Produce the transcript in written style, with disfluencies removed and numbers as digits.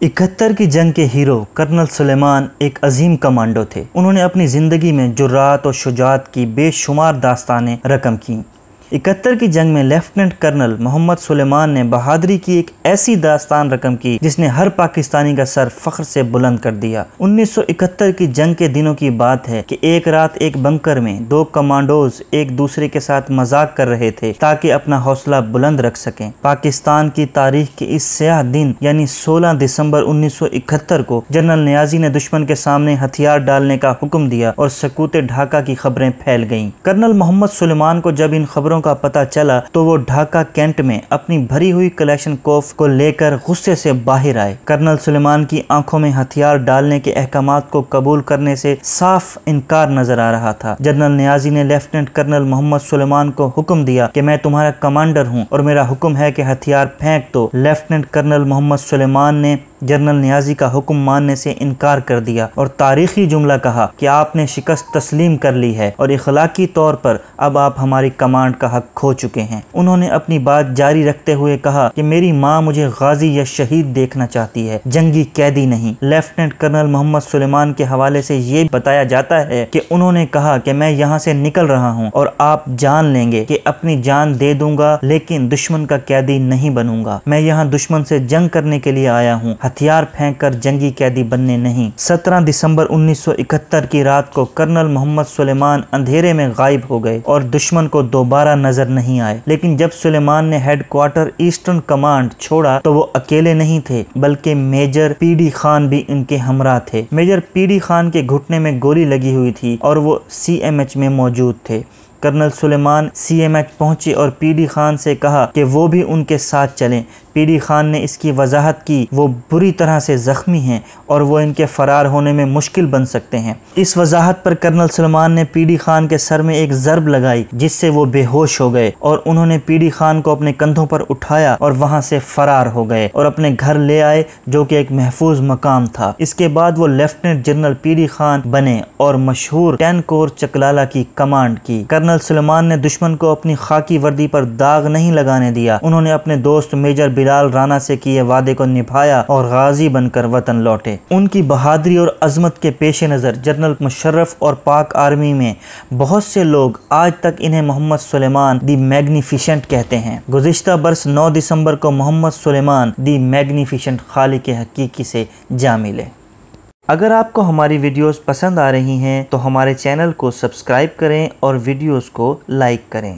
71 की जंग के हीरो कर्नल सुलेमान एक अजीम कमांडो थे। उन्होंने अपनी ज़िंदगी में जुर्रात और शुजात की बेशुमार दास्तानें रकम की। 71 की जंग में लेफ्टिनेंट कर्नल मोहम्मद सुलेमान ने बहादुरी की एक ऐसी दास्तान रकम की जिसने हर पाकिस्तानी का सर फख्र से बुलंद कर दिया। 1971 की जंग के दिनों की बात है कि एक रात एक बंकर में दो कमांडोज एक दूसरे के साथ मजाक कर रहे थे ताकि अपना हौसला बुलंद रख सकें। पाकिस्तान की तारीख के इस स्याह दिन यानी 16 दिसंबर 1971 को जनरल नियाजी ने दुश्मन के सामने हथियार डालने का हुक्म दिया और सकूत ढाका की खबरें फैल गईं। कर्नल मोहम्मद सुलेमान को जब इन खबरों का पता चला तो वो ढाका कैंट में अपनी भरी हुई कलेशनकोफ को लेकर गुस्से से बाहर आए। कर्नल सुलेमान की आंखों में हथियार डालने के अहकामात को कबूल करने से साफ इनकार नजर आ रहा था। जनरल नियाजी ने लेफ्टिनेंट कर्नल मोहम्मद सुलेमान को हुक्म दिया कि मैं तुम्हारा कमांडर हूं और मेरा हुक्म है कि हथियार फेंक दो। लेफ्टिनेंट कर्नल मोहम्मद सुलेमान ने जनरल नियाजी का हुक्म मानने से इनकार कर दिया और तारीखी जुमला कहा कि आपने शिकस्त तस्लीम कर ली है और इखलाकी तौर पर अब आप हमारी कमांड का हक खो चुके हैं। उन्होंने अपनी बात जारी रखते हुए कहा कि मेरी माँ मुझे गाजी या शहीद देखना चाहती है, जंगी कैदी नहीं। लेफ्टिनेंट कर्नल मोहम्मद सुलेमान के हवाले से ये बताया जाता है कि उन्होंने कहा कि मैं यहाँ से निकल रहा हूँ और आप जान लेंगे कि अपनी जान दे दूंगा लेकिन दुश्मन का कैदी नहीं बनूंगा। मैं यहाँ दुश्मन से जंग करने के लिए आया हूँ, हथियार फेंककर जंगी कैदी बनने नहीं। 17 दिसंबर 1971 की रात को कर्नल मोहम्मद सुलेमान अंधेरे में गायब हो गए और दुश्मन को दोबारा नजर नहीं आए। लेकिन जब सुलेमान ने हेडक्वार्टर ईस्टर्न कमांड छोड़ा तो वो अकेले नहीं थे बल्कि मेजर पीडी खान भी उनके हमरा थे। मेजर पीडी खान के घुटने में गोली लगी हुई थी और वो CMH में मौजूद थे। कर्नल सुलेमान CMH पहुंचे और पीडी खान से कहा कि वो भी उनके साथ चलें। पीडी खान ने इसकी वजाहत की वो बुरी तरह से जख्मी हैं और वो इनके फरार होने में मुश्किल बन सकते हैं। इस वजाहत पर कर्नल सुलेमान ने पीडी खान के सर में एक ज़रब लगाई जिससे वो बेहोश हो गए और उन्होंने पीडी खान को अपने कंधों पर उठाया और वहां से फरार हो गए और अपने घर ले आए जो कि एक महफूज मकाम था। इसके बाद वो लेफ्टिनेंट जनरल पीडी खान बने और मशहूर 10 कोर चकलाला की कमांड की। कर्नल सुलेमान ने दुश्मन को अपनी खाकी वर्दी पर दाग नहीं लगाने दिया। उन्होंने अपने दोस्त मेजर बिलाल राना से किए वादे को निभाया और गाजी बनकर वतन लौटे। उनकी बहादुरी और अजमत के पेश नज़र जनरल मुशर्रफ और पाक आर्मी में बहुत से लोग आज तक इन्हें मोहम्मद सुलेमान दी मैग्निफिसेंट कहते हैं। गुज़िश्ता बरस 9 दिसंबर को मोहम्मद सुलेमान दी मैग्निफिसेंट खालिक हकीकी से जा मिले। अगर आपको हमारी वीडियोस पसंद आ रही हैं तो हमारे चैनल को सब्सक्राइब करें और वीडियोस को लाइक करें।